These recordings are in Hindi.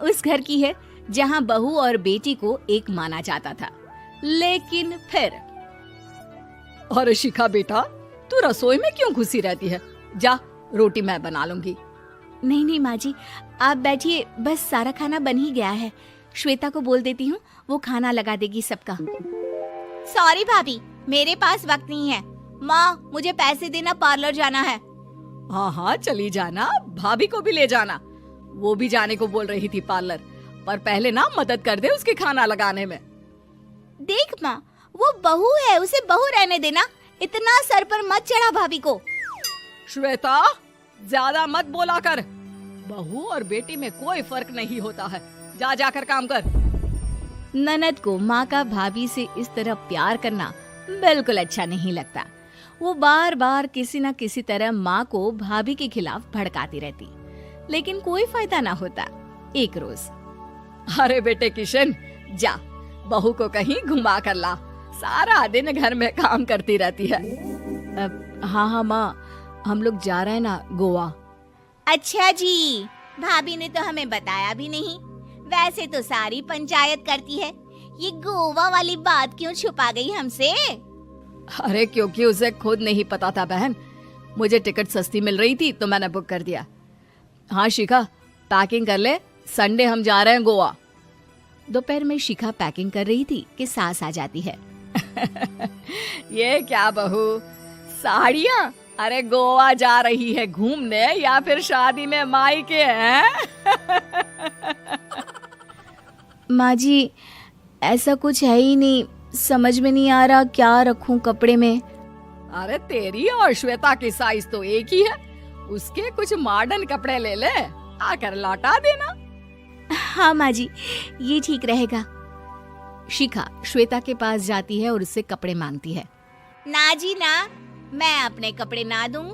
उस घर की है जहाँ बहू और बेटी को एक माना जाता था। लेकिन फिर अरे शिखा बेटा, तू रसोई में क्यों घुसी रहती है? जा, रोटी मैं बना लूंगी। नहीं नहीं माँ जी, आप बैठिए, बस सारा खाना बन ही गया है। श्वेता को बोल देती हूँ, वो खाना लगा देगी सबका। सॉरी भाभी, मेरे पास वक्त नहीं है। माँ, मुझे पैसे देना, पार्लर जाना है। हाँ हाँ चली जाना, भाभी को भी ले जाना। वो भी जाने को बोल रही थी पार्लर, पर पहले ना मदद कर दे उसके खाना लगाने में। देख माँ, वो बहू है, उसे बहू रहने देना, इतना सर पर मत चढ़ा भाभी को। श्वेता, ज्यादा मत बोला कर। बहू और बेटी में कोई फर्क नहीं होता है। जा जाकर काम कर। ननद को माँ का भाभी से इस तरह प्यार करना बिल्कुल अच्छा नहीं लगता। वो बार बार किसी न किसी तरह माँ को भाभी के खिलाफ भड़काती रहती, लेकिन कोई फायदा ना होता। एक रोज, अरे बेटे किशन, जा बहू को कहीं घुमा कर ला, सारा दिन घर में काम करती रहती है। हाँ हाँ माँ, हम लोग जा रहे हैं ना गोवा। अच्छा जी, भाभी ने तो हमें बताया भी नहीं। वैसे तो सारी पंचायत करती है, ये गोवा वाली बात क्यों छुपा गई हमसे? अरे क्योंकि उसे खुद नहीं पता था बहन। मुझे टिकट सस्ती मिल रही थी तो मैंने बुक कर दिया। हाँ शिखा, पैकिंग कर ले, संडे हम जा रहे हैं गोवा। दोपहर में शिखा पैकिंग कर रही थी कि सास आ जाती है। ये क्या बहू, साड़ियाँ? अरे गोवा जा रही है घूमने या फिर शादी में मायके हैं? माँ जी, ऐसा कुछ है ही नहीं, समझ में नहीं आ रहा क्या रखूं कपड़े में। अरे तेरी और श्वेता की साइज तो एक ही है, उसके कुछ मॉडर्न कपड़े ले ले, आकर लौटा देना। हाँ माँ जी, ये ठीक रहेगा। शिखा श्वेता के पास जाती है और उससे कपड़े मांगती है। ना जी ना, मैं अपने कपड़े ना दूं,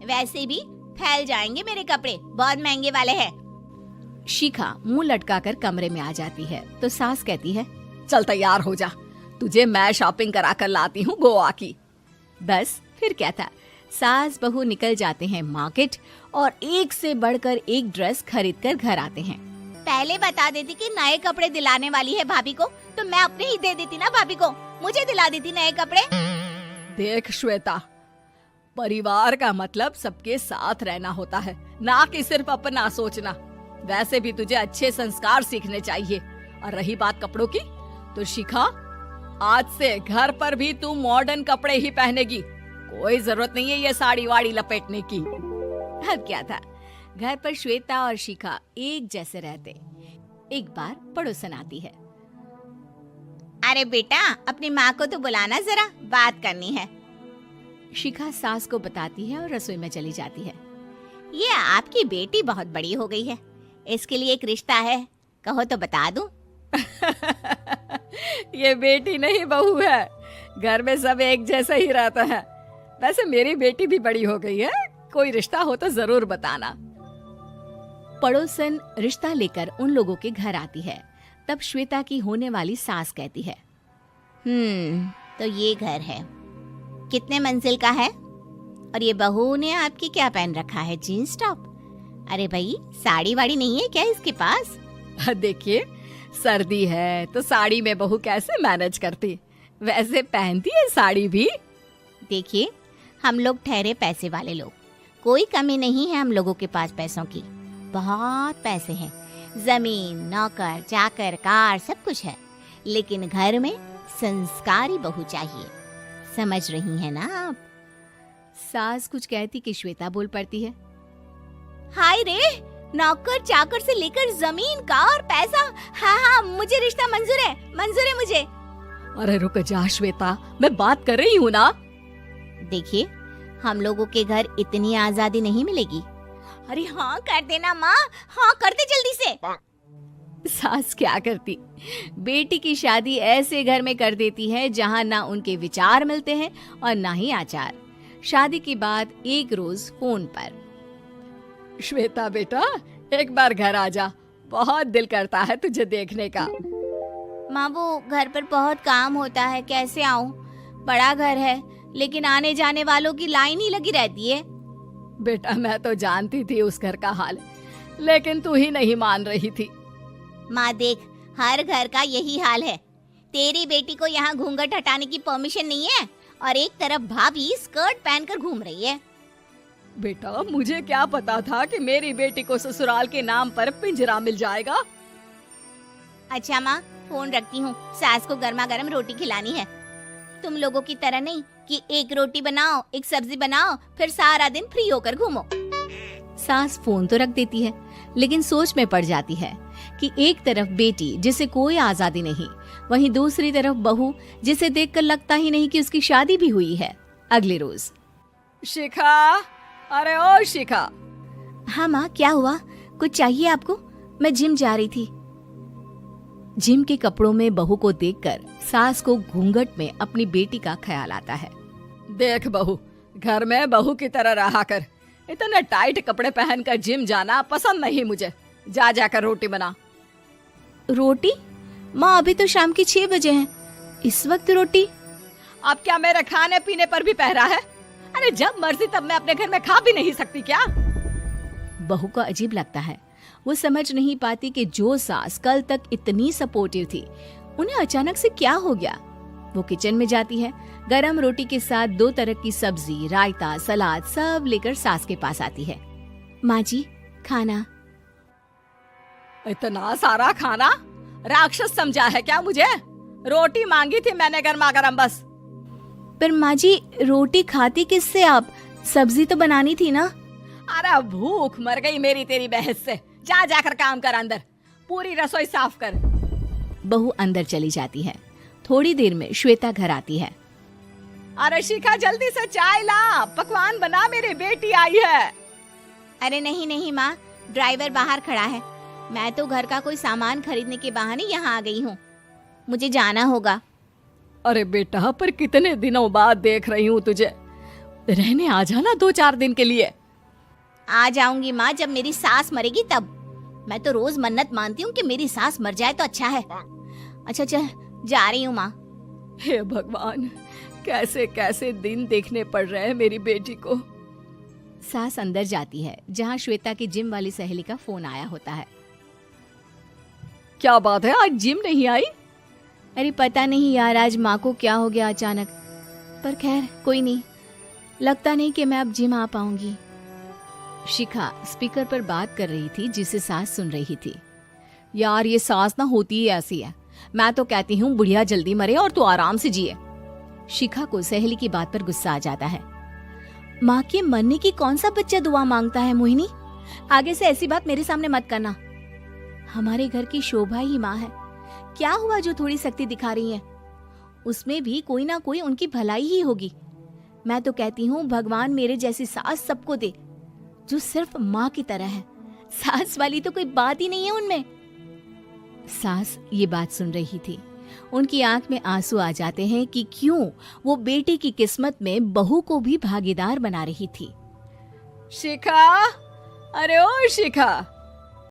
वैसे भी फैल जाएंगे मेरे कपड़े, बहुत महंगे वाले हैं। शिखा मुंह लटकाकर कमरे में आ जाती है तो सास कहती है, चल तैयार हो जा, तुझे मैं शॉपिंग करा कर लाती हूँ गोवा की। बस फिर क्या था, सास बहू निकल जाते हैं मार्केट और एक से बढ़कर एक ड्रेस खरीद कर घर आते हैं। पहले बता देती कि नए कपड़े दिलाने वाली है भाभी को, तो मैं अपने ही दे देती ना भाभी को, मुझे दिला देती नए कपड़े। देख श्वेता, परिवार का मतलब सबके साथ रहना होता है, ना कि सिर्फ अपना सोचना। वैसे भी तुझे अच्छे संस्कार सीखने चाहिए। और रही बात कपड़ों की, तो शिखा, आज से घर पर भी तू मॉडर्न कपड़े ही पहनेगी। कोई जरूरत नहीं है ये साड़ी वाड़ी लपेटने की। अब क्या था, घर पर श्वेता और शिखा एक जैसे रहते। एक बार पड़ोसन आती है। अरे बेटा, अपनी माँ को तो बुलाना जरा, बात करनी है। शिखा सास को बताती है और रसोई में चली जाती है। ये आपकी बेटी बहुत बड़ी हो गई है, इसके लिए एक रिश्ता है, कहो तो बता दूं। ये बेटी नहीं बहू है, घर में सब एक जैसा ही रहता है। वैसे मेरी बेटी भी बड़ी हो गई है, कोई रिश्ता हो तो जरूर बताना। पड़ोसन रिश्ता लेकर उन लोगों के घर आती है। तब श्वेता की होने वाली सास कहती है, तो ये घर है, कितने मंजिल का है? और ये बहू ने आपकी क्या पहन रखा है, जीन्स टॉप? अरे भाई, साड़ी वाड़ी नहीं है क्या इसके पास? देखिए, सर्दी है तो साड़ी में बहू कैसे मैनेज करती, वैसे पहनती है साड़ी भी। देखिए, हम लोग ठहरे पैसे वाले लोग, कोई कमी नहीं है हम लोगों के पास पैसों की, बहुत पैसे हैं, जमीन, नौकर चाकर, कार, सब कुछ है, लेकिन घर में संस्कारी बहू चाहिए। समझ रही हैं ना आप? सास कुछ कहती कि श्वेता बोल पड़ती है, हाय रे, नौकर चाकर से लेकर जमीन, कार, पैसा, हाँ हाँ, मुझे रिश्ता मंजूर है मुझे। अरे रुक जा श्वेता, मैं बात कर रही हूँ ना। देखिए, हम लोगों के घर इतनी आजादी नहीं मिलेगी। अरे हाँ कर देना माँ, हाँ कर दे जल्दी से। सास क्या करती, बेटी की शादी ऐसे घर में कर देती है जहाँ ना उनके विचार मिलते हैं और ना ही आचार। शादी के बाद एक रोज फोन पर, श्वेता बेटा, एक बार घर आ जा, बहुत दिल करता है तुझे देखने का। माँ, वो घर पर बहुत काम होता है, कैसे आऊँ? बड़ा घर है, लेकिन आने जाने वालों की लाइन ही लगी रहती है। बेटा, मैं तो जानती थी उस घर का हाल, लेकिन तू ही नहीं मान रही थी। माँ देख, हर घर का यही हाल है। तेरी बेटी को यहाँ घूंघट हटाने की परमिशन नहीं है और एक तरफ भाभी स्कर्ट पहनकर घूम रही है। बेटा, मुझे क्या पता था कि मेरी बेटी को ससुराल के नाम पर पिंजरा मिल जाएगा। अच्छा माँ, फोन रखती हूँ, सास को गर्मा गर्म रोटी खिलानी है। तुम लोगों की तरह नहीं कि एक रोटी बनाओ, एक सब्जी बनाओ, फिर सारा दिन फ्री होकर घूमो। सास फोन तो रख देती है, लेकिन सोच में पड़ जाती है कि एक तरफ बेटी जिसे कोई आजादी नहीं, वहीं दूसरी तरफ बहू जिसे देखकर लगता ही नहीं कि उसकी शादी भी हुई है। अगले रोज। शिखा, अरे ओ शिखा। हाँ माँ, क्या हुआ? कुछ चाहिए आपको? मैं जिम जा रही थी। जिम के कपड़ों में बहू को देखकर सास को घूंघट में अपनी बेटी का ख्याल आता है। देख बहू, घर में बहू की तरह रहा कर। इतने टाइट कपड़े पहनकर जिम जाना पसंद नहीं मुझे। जा जाकर रोटी बना। रोटी? माँ, अभी तो शाम के 6 बजे हैं, इस वक्त रोटी? अब क्या मेरे खाने पीने पर भी पहरा है? अरे जब मर्जी तब मैं अपने घर में खा भी नहीं सकती क्या? बहू को अजीब लगता है। वो समझ नहीं पाती कि जो सास कल तक इतनी सपोर्टिव थी, उन्हें अचानक से क्या हो गया। वो किचन में जाती है, गरम रोटी के साथ 2 तरह की सब्जी, रायता, सलाद सब लेकर सास के पास आती है। माँ जी, खाना। इतना सारा खाना? राक्षस समझा है क्या मुझे? रोटी मांगी थी मैंने गर्मा गर्म बस। पर माँ जी, रोटी खाती किससे आप? सब्जी तो बनानी थी ना। अरे भूख मर गई मेरी तेरी बहस से। जा जाकर काम कर, अंदर पूरी रसोई साफ कर। बहू अंदर चली जाती है। थोड़ी देर में श्वेता घर आती है। अरे शिखा, जल्दी से चाय ला, पकवान बना, मेरी बेटी आई है। अरे नहीं नहीं माँ, ड्राइवर बाहर खड़ा है। मैं तो घर का कोई सामान खरीदने के बहाने यहाँ आ गई हूँ, मुझे जाना होगा। अरे बेटा, पर कितने दिनों बाद देख रही हूँ तुझे। रहने आ जाना 2-4 दिन के लिए। आ जाऊंगी माँ, जब मेरी सास मरेगी तब। मैं तो रोज मन्नत मानती हूँ कि मेरी सास मर जाए तो अच्छा है। अच्छा चल, जा रही हूँ माँ। हे भगवान, कैसे कैसे दिन देखने पड़ रहे हैं मेरी बेटी को। सास अंदर जाती है, जहाँ श्वेता की जिम वाली सहेली का फोन आया होता है। क्या बात है, आज जिम नहीं आई? अरे पता नहीं यार, आज माँ को क्या हो गया अचानक। पर खैर कोई नहीं, लगता नहीं कि मैं अब जिम आ पाऊंगी। शिखा स्पीकर पर बात कर रही थी, जिसे सास सुन रही थी। यार, ये सास ना होती ही ऐसी है। मैं तो कहती हूँ बुढ़िया जल्दी मरे और तू आराम से जिए। शिखा को सहेली की बात पर गुस्सा आ जाता है। माँ के मरने की कौन सा बच्चा दुआ मांगता है मोहिनी? आगे से ऐसी बात मेरे सामने मत करना। हमारे घर की शोभा ही माँ है। क्या हुआ जो थोड़ी सख्ती दिखा रही है? उसमें भी कोई ना कोई उनकी भलाई ही होगी। मैं तो कहती हूँ भगवान मेरे जैसी सास सबको दे, जो सिर्फ माँ की तरह है। सास वाली तो कोई बात ही नहीं है उनमें। सास ये बात सुन रही थी। उनकी आंख में आंसू आ जाते हैं कि क्यों वो बेटी की किस्मत में बहू को भी भागीदार बना रही थी। शिखा, अरे ओ शिखा,